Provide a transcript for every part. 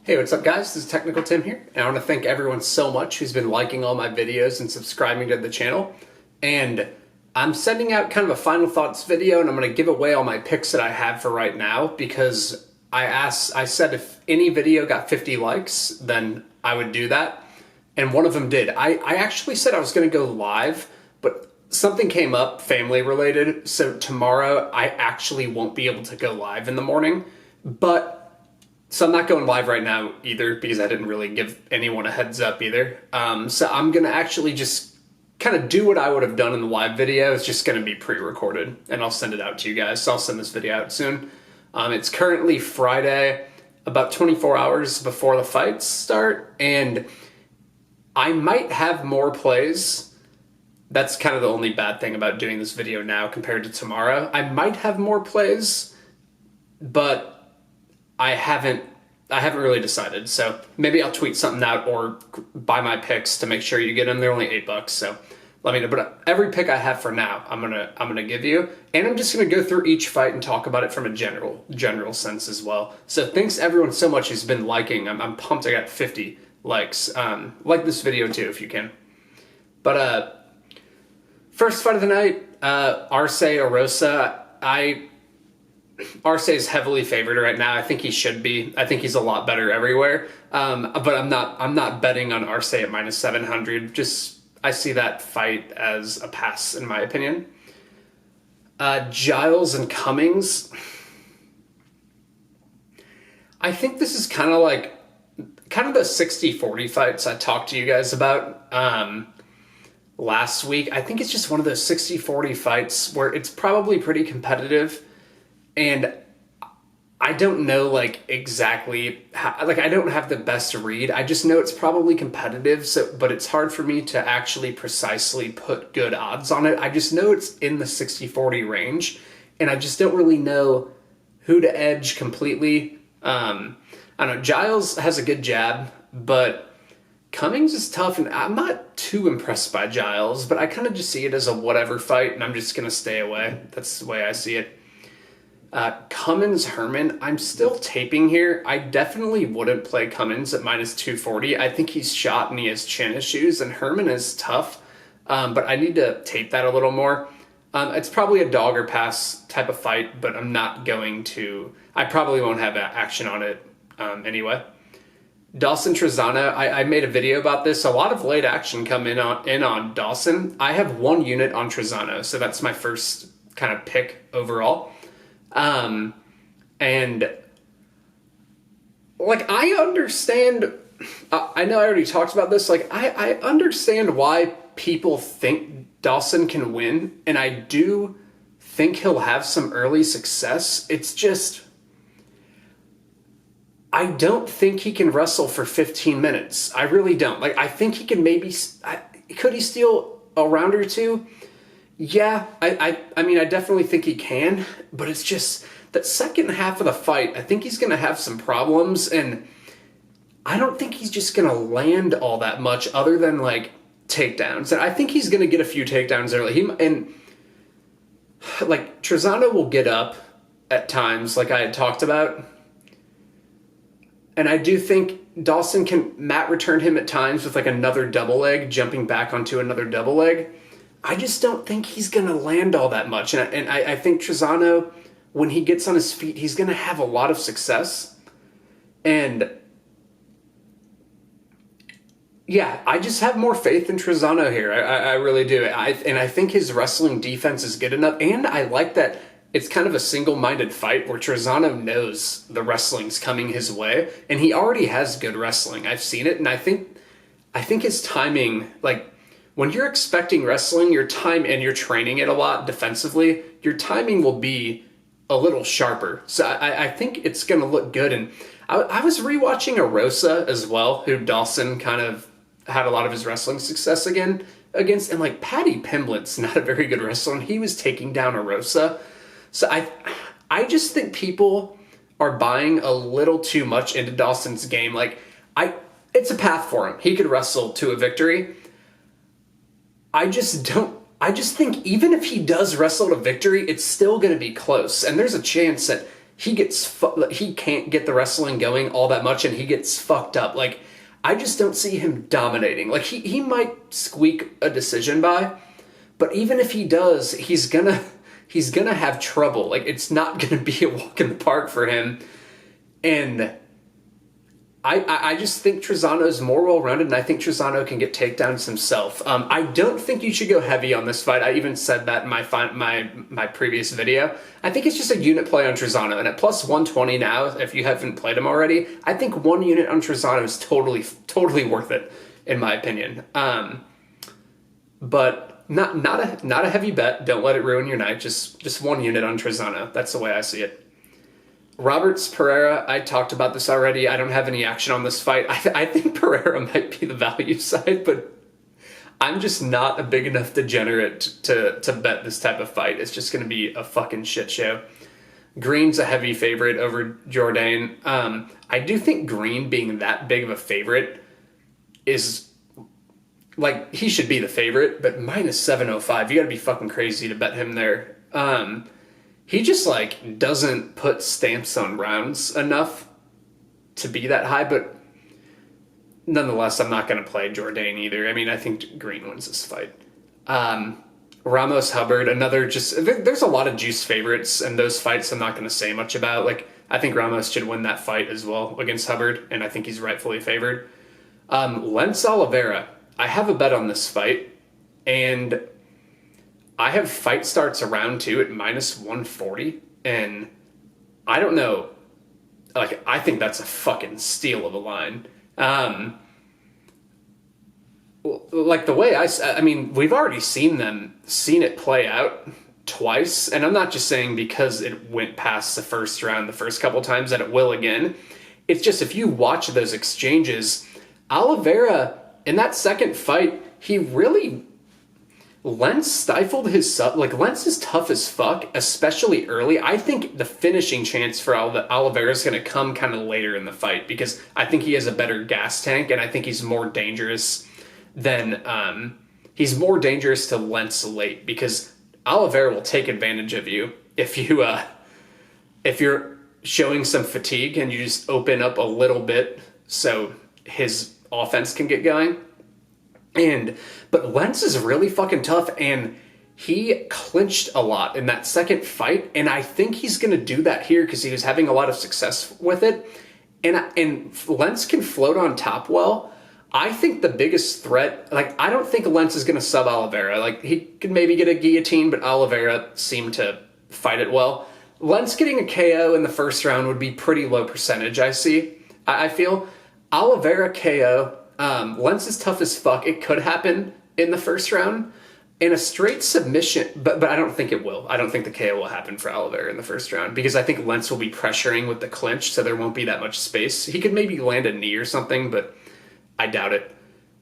Hey, what's up guys? This is Technical Tim here, and I want to thank everyone so much who's been liking all my videos and subscribing to the channel. And I'm sending out kind of a final thoughts video, and I'm going to give away all my picks that I have for right now because I said if any video got 50 likes, then I would do that. And one of them did. I actually said I was going to go live, but something came up family related. So tomorrow I actually won't be able to go live in the morning, so I'm not going live right now either because I didn't really give anyone a heads up either. So I'm going to actually just kind of do what I would have done in the live video. It's just going to be pre-recorded and I'll send it out to you guys. So I'll send this video out soon. It's currently Friday, about 24 hours before the fights start, and I might have more plays. That's kind of the only bad thing about doing this video now compared to tomorrow. I might have more plays, but I haven't really decided. So maybe I'll tweet something out or buy my picks to make sure you get them. They're only $8, so let me know. But every pick I have for now, I'm gonna give you, and I'm just gonna go through each fight and talk about it from a general sense as well. So thanks everyone so much who's been liking. I'm pumped. I got 50 likes. Like this video too if you can. But first fight of the night, Arce Arosa. Arce is heavily favored right now. I think he should be. I think he's a lot better everywhere. But I'm not betting on Arce at -700. Just I see that fight as a pass in my opinion. Giles and Cummings. I think this is kind of the 60-40 fights I talked to you guys about last week. I think it's just one of those 60-40 fights where it's probably pretty competitive. And I don't know exactly how, I don't have the best read. I just know it's probably competitive, but it's hard for me to actually precisely put good odds on it. I just know it's in the 60-40 range, and I just don't really know who to edge completely. I don't know, Giles has a good jab, but Cummings is tough, and I'm not too impressed by Giles, but I kind of just see it as a whatever fight, and I'm just going to stay away. That's the way I see it. Cummins Herman, I'm still taping here. I definitely wouldn't play Cummins at -240. I think he's shot and he has chin issues, and Herman is tough, but I need to tape that a little more. It's probably a dog or pass type of fight, but I'm not going to. I probably won't have action on it anyway. Dawson Trezano, I made a video about this. A lot of late action come in on Dawson. I have one unit on Trezano, so that's my first kind of pick overall. And I understand, I know I already talked about this. I understand why people think Dawson can win, and I do think he'll have some early success. It's just, I don't think he can wrestle for 15 minutes. I really don't. I think he can could he steal a round or two? Yeah, I mean, I definitely think he can, but it's just that second half of the fight, I think he's going to have some problems, and I don't think he's just going to land all that much other than, takedowns. And I think he's going to get a few takedowns early. Trezano will get up at times, like I had talked about, and I do think Dawson can mat return him at times with, another double leg, jumping back onto another double leg. I just don't think he's going to land all that much. And I think Trezano, when he gets on his feet, he's going to have a lot of success. And yeah, I just have more faith in Trezano here. I really do. And I think his wrestling defense is good enough. And I like that it's kind of a single-minded fight where Trezano knows the wrestling's coming his way. And he already has good wrestling. I've seen it. And I think his timing, when you're expecting wrestling, your time, and you're training it a lot defensively, your timing will be a little sharper. So I think it's going to look good. And I was rewatching Arosa as well, who Dawson kind of had a lot of his wrestling success against. And Paddy Pimblett's not a very good wrestler, and he was taking down Arosa. So I just think people are buying a little too much into Dawson's game. It's a path for him. He could wrestle to a victory. I just think even if he does wrestle to victory, it's still going to be close. And there's a chance that he can't get the wrestling going all that much, and he gets fucked up. Like, I just don't see him dominating. Like, he might squeak a decision by, but even if he does, he's gonna have trouble. Like, it's not gonna be a walk in the park for him. And I just think Trizano's more well-rounded, and I think Trizano can get takedowns himself. I don't think you should go heavy on this fight. I even said that in my previous video. I think it's just a unit play on Trizano, and at plus 120 now, if you haven't played him already, I think 1 unit on Trizano is totally worth it, in my opinion. But not a heavy bet. Don't let it ruin your night. Just 1 unit on Trizano. That's the way I see it. Roberts Pereira, I talked about this already. I don't have any action on this fight. I think Pereira might be the value side, but I'm just not a big enough degenerate to bet this type of fight. It's just going to be a fucking shit show. Green's a heavy favorite over Jourdain. I do think Green being that big of a favorite is, like, he should be the favorite, but minus 705, you got to be fucking crazy to bet him there. He just, like, doesn't put stamps on rounds enough to be that high, but nonetheless, I'm not going to play Jourdain either. I mean, I think Green wins this fight. Ramos Hubbard, there's a lot of juice favorites, and those fights I'm not going to say much about. Like, I think Ramos should win that fight as well against Hubbard, and I think he's rightfully favored. Lentz Oliveira, I have a bet on this fight, and I have fight starts around 2 at minus 140, and I don't know, like, I think that's a fucking steal of a line. Like, the way I mean, we've already seen it play out twice, and I'm not just saying because it went past the first round the first couple times that it will again. It's just, if you watch those exchanges, Oliveira, in that second fight, he really... Lentz stifled his sub. Like, Lentz is tough as fuck, especially early. I think the finishing chance for Oliveira is going to come kind of later in the fight, because I think he has a better gas tank, and I think he's more dangerous than he's more dangerous to Lentz late, because Oliveira will take advantage of you if you're showing some fatigue and you just open up a little bit so his offense can get going. But Lentz is really fucking tough, and he clinched a lot in that second fight, and I think he's going to do that here because he was having a lot of success with it. And Lentz can float on top well. I think the biggest threat, like, I don't think Lentz is going to sub Oliveira. Like, he could maybe get a guillotine, but Oliveira seemed to fight it well. Lentz getting a KO in the first round would be pretty low percentage, I feel. Oliveira KO... Lentz is tough as fuck. It could happen in the first round in a straight submission, but I don't think it will. I don't think the KO will happen for Oliveira in the first round, because I think Lentz will be pressuring with the clinch, so there won't be that much space. He could maybe land a knee or something, but I doubt it.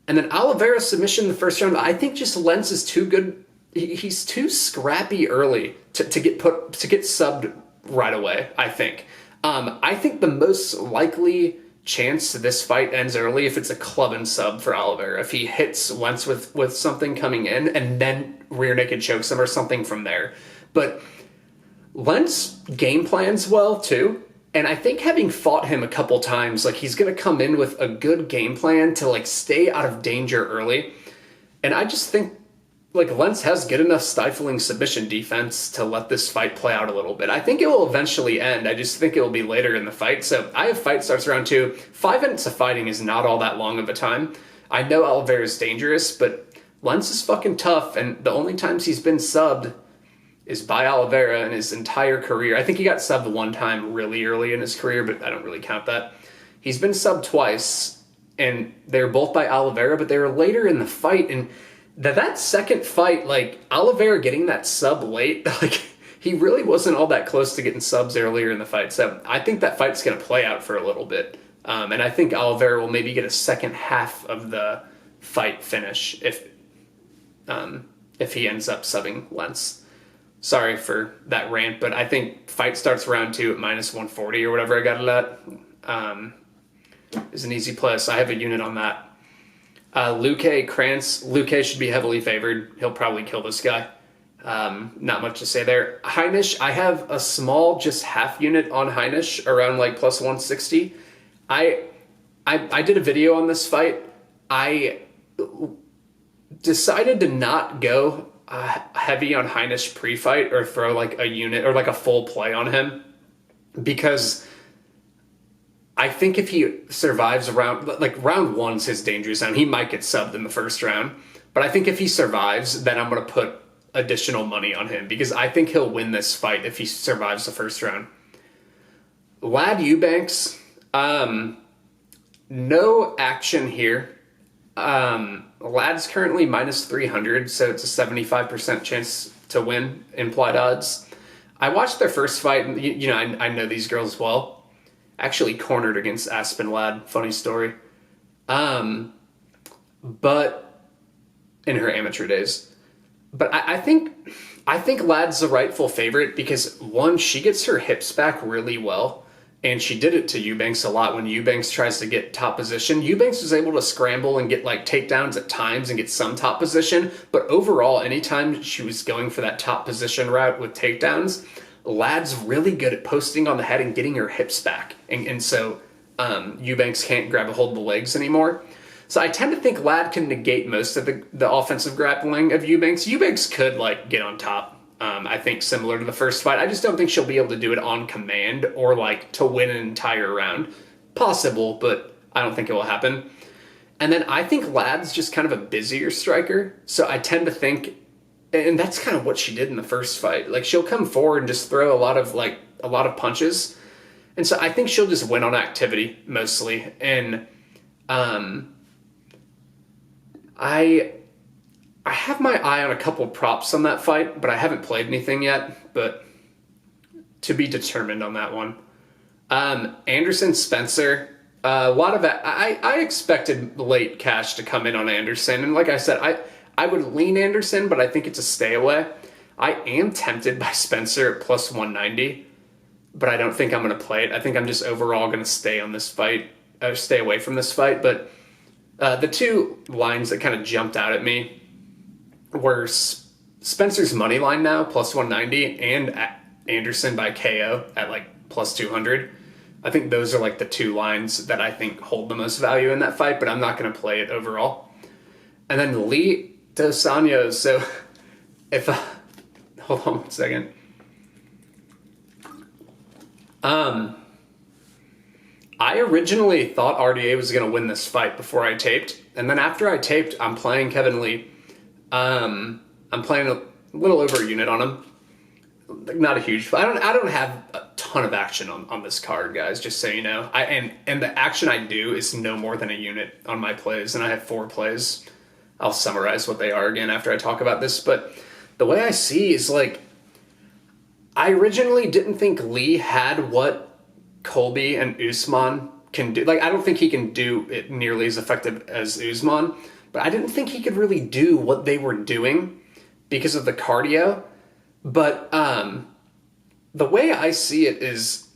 And then Oliveira submission in the first round, I think just Lentz is too good. He's too scrappy early to get subbed right away, I think. I think the most likely chance this fight ends early if it's a club and sub for Oliveira. If he hits Lentz with something coming in and then rear naked chokes him or something from there. But Lentz game plans well too, and I think having fought him a couple times, like, he's going to come in with a good game plan to, like, stay out of danger early. And I just think, like, Lentz has good enough stifling submission defense to let this fight play out a little bit. I think it will eventually end. I just think it will be later in the fight. So I have fight starts around 2. 5 minutes of fighting is not all that long of a time. I know Oliveira is dangerous, but Lentz is fucking tough, and the only times he's been subbed is by Oliveira in his entire career. I think he got subbed one time really early in his career, but I don't really count that. He's been subbed twice, and they were both by Oliveira, but they were later in the fight, and that second fight, like, Oliveira getting that sub late, like, he really wasn't all that close to getting subs earlier in the fight. So I think that fight's going to play out for a little bit. And I think Oliveira will maybe get a second half of the fight finish if he ends up subbing Lentz. Sorry for that rant, but I think fight starts round 2 at minus 140 or whatever I got it at. Is an easy play, so I have a unit on that. Luque Krantz. Luque should be heavily favored. He'll probably kill this guy. Not much to say there. Heinisch, I have a small, just half unit on Heinisch, around like plus 160. I did a video on this fight. I decided to not go heavy on Heinisch pre-fight or throw like a unit or like a full play on him, because I think if he survives round one's his danger zone. He might get subbed in the first round, but I think if he survives, then I'm going to put additional money on him because I think he'll win this fight if he survives the first round. Lad Eubanks, no action here. Lad's currently minus 300, so it's a 75% chance to win, implied odds. I watched their first fight, and you know, I know these girls well. Actually cornered against Aspen Ladd, funny story. But in her amateur days. But I think Ladd's the rightful favorite because, one, she gets her hips back really well. And she did it to Eubanks a lot when Eubanks tries to get top position. Eubanks was able to scramble and get like takedowns at times and get some top position. But overall, anytime she was going for that top position route with takedowns, Ladd's really good at posting on the head and getting her hips back. And so Eubanks can't grab a hold of the legs anymore. So I tend to think Ladd can negate most of the offensive grappling of Eubanks. Eubanks could like get on top. I think similar to the first fight. I just don't think she'll be able to do it on command or like to win an entire round. Possible, but I don't think it will happen. And then I think Ladd's just kind of a busier striker. So I tend to think, and that's kind of what she did in the first fight. Like she'll come forward and just throw a lot of punches. And so I think she'll just win on activity mostly. And I have my eye on a couple props on that fight, but I haven't played anything yet, but to be determined on that one. Anderson Spencer, a lot of it, I expected late cash to come in on Anderson. And like I said, I would lean Anderson, but I think it's a stay away. I am tempted by Spencer at plus 190, but I don't think I'm going to play it. I think I'm just overall going to stay on this fight, stay away from this fight. But the two lines that kind of jumped out at me were Spencer's money line now, plus 190, and Anderson by KO at like plus 200. I think those are like the two lines that I think hold the most value in that fight, but I'm not going to play it overall. And then Lee Dos Anjos. So if hold on one second. I originally thought RDA was going to win this fight before I taped, and then after I taped, I'm playing Kevin Lee. I'm playing a little over a unit on him. Not a huge. I don't have a ton of action on this card, guys. Just so you know. And the action I do is no more than a unit on my plays, and I have 4 plays. I'll summarize what they are again after I talk about this. But the way I see is like, I originally didn't think Lee had what Colby and Usman can do. Like, I don't think he can do it nearly as effective as Usman. But I didn't think he could really do what they were doing because of the cardio. But the way I see it is,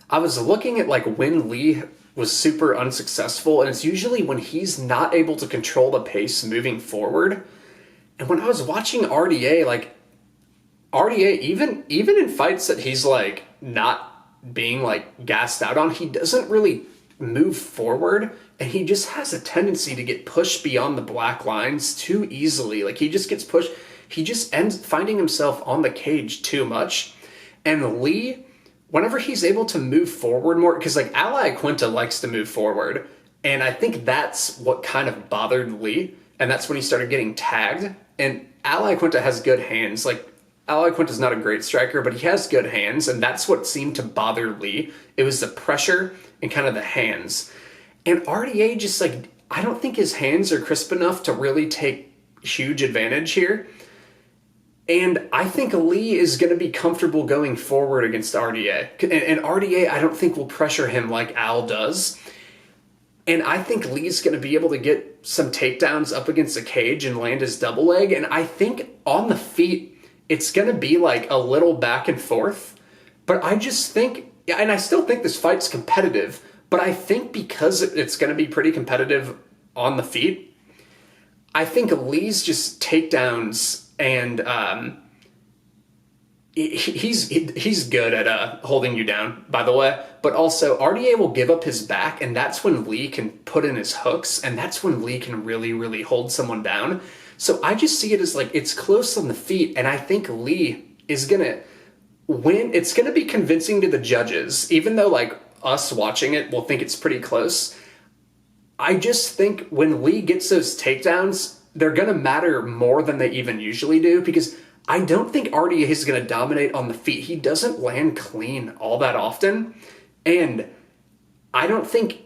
I was looking at like when Lee was super unsuccessful, and it's usually when he's not able to control the pace moving forward. And when I was watching RDA, like RDA, even in fights that he's like not being like gassed out on, he doesn't really move forward, and he just has a tendency to get pushed beyond the black lines too easily. Like he just gets pushed. He just ends finding himself on the cage too much. And Lee, whenever he's able to move forward more, because like Ally Quinta likes to move forward, and I think that's what kind of bothered Lee, and that's when he started getting tagged. And Ally Quinta has good hands. Like Ally Quinta's not a great striker, but he has good hands, and that's what seemed to bother Lee. It was the pressure and kind of the hands. And RDA just like, I don't think his hands are crisp enough to really take huge advantage here. And I think Lee is going to be comfortable going forward against RDA. And RDA, I don't think will pressure him like Al does. And I think Lee's going to be able to get some takedowns up against the cage and land his double leg. And I think on the feet, it's going to be like a little back and forth. But I just think, and I still think this fight's competitive, but I think because it's going to be pretty competitive on the feet, I think Lee's just takedowns and he's good at holding you down, by the way. But also, RDA will give up his back, and that's when Lee can put in his hooks, and that's when Lee can really, really hold someone down. So I just see it as like it's close on the feet, and I think Lee is gonna win. It's gonna be convincing to the judges, even though like us watching it will think it's pretty close. I just think when Lee gets those takedowns, they're gonna matter more than they even usually do, because I don't think RDA is going to dominate on the feet. He doesn't land clean all that often. And I think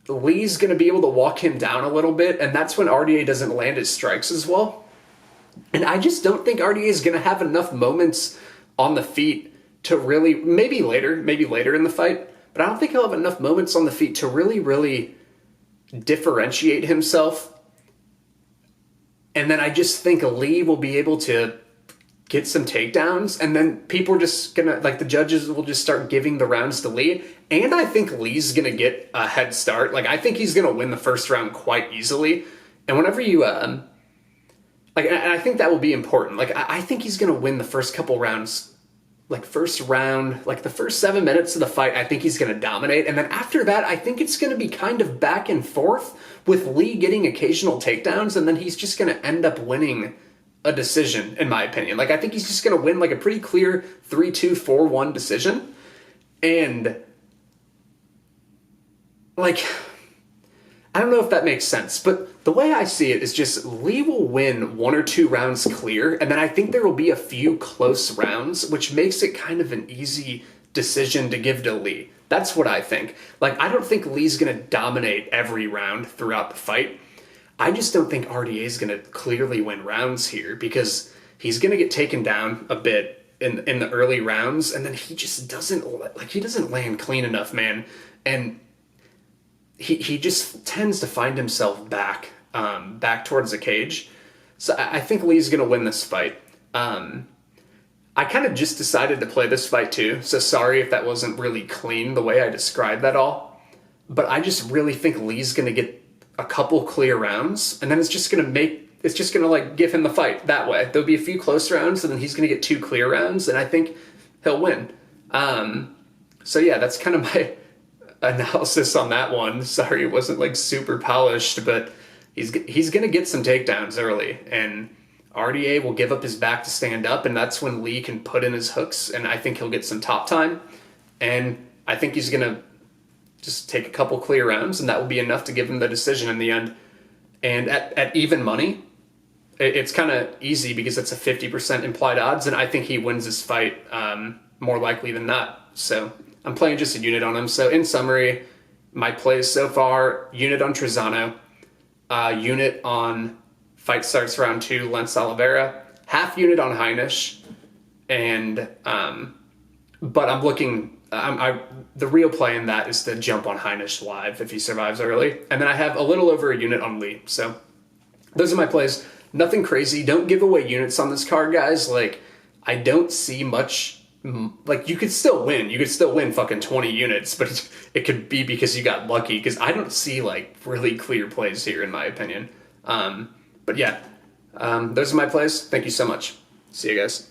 Lee's going to be able to walk him down a little bit. And that's when RDA doesn't land his strikes as well. And I just don't think RDA is going to have enough moments on the feet to really, maybe later in the fight, but I don't think he'll have enough moments on the feet to really, really differentiate himself. And then I just think Lee will be able to get some takedowns, and then people are just gonna, like, the judges will just start giving the rounds to Lee. And I think Lee's gonna get a head start. Like, I think he's gonna win the first round quite easily. And whenever you, and I think that will be important. Like, I think he's gonna win the first couple rounds. Like, first round, like the first 7 minutes of the fight, I think he's going to dominate. And then after that, I think it's going to be kind of back and forth with Lee getting occasional takedowns. And then he's just going to end up winning a decision, in my opinion. Like, I think he's just going to win like a pretty clear 3-2, 4-1 decision. And like, I don't know if that makes sense, but the way I see it is just Lee will win 1 or 2 rounds clear, and then I think there will be a few close rounds, which makes it kind of an easy decision to give to Lee. That's what I think. Like, I don't think Lee's going to dominate every round throughout the fight. I just don't think RDA is going to clearly win rounds here, because he's going to get taken down a bit in the early rounds, and then he just doesn't land clean enough, man. And he just tends to find himself back towards the cage. So I think Lee's going to win this fight. I kind of just decided to play this fight too, so sorry if that wasn't really clean the way I described that all. But I just really think Lee's going to get a couple clear rounds, and then it's just going to like give him the fight that way. There'll be a few close rounds, and then he's going to get 2 clear rounds, and I think he'll win. So yeah, that's kind of my analysis on that one. Sorry it wasn't like super polished, but he's gonna get some takedowns early, and RDA will give up his back to stand up, and that's when Lee can put in his hooks, and I think he'll get some top time, and I think he's gonna just take a couple clear rounds, and that will be enough to give him the decision in the end. And at even money, it's kind of easy because it's a 50% implied odds, and I think he wins this fight more likely than not. So I'm playing just a unit on him. So in summary, my plays so far: unit on Trezano, unit on fight starts round 2, Lens Oliveira, half unit on Heinisch, and but I'm looking. The real play in that is to jump on Heinisch live if he survives early, and then I have a little over a unit on Lee. So those are my plays. Nothing crazy. Don't give away units on this card, guys. Like, I don't see much. Like, you could still win. You could still win fucking 20 units, but it could be because you got lucky, because I don't see, like, really clear plays here, in my opinion. But yeah, those are my plays. Thank you so much. See you guys.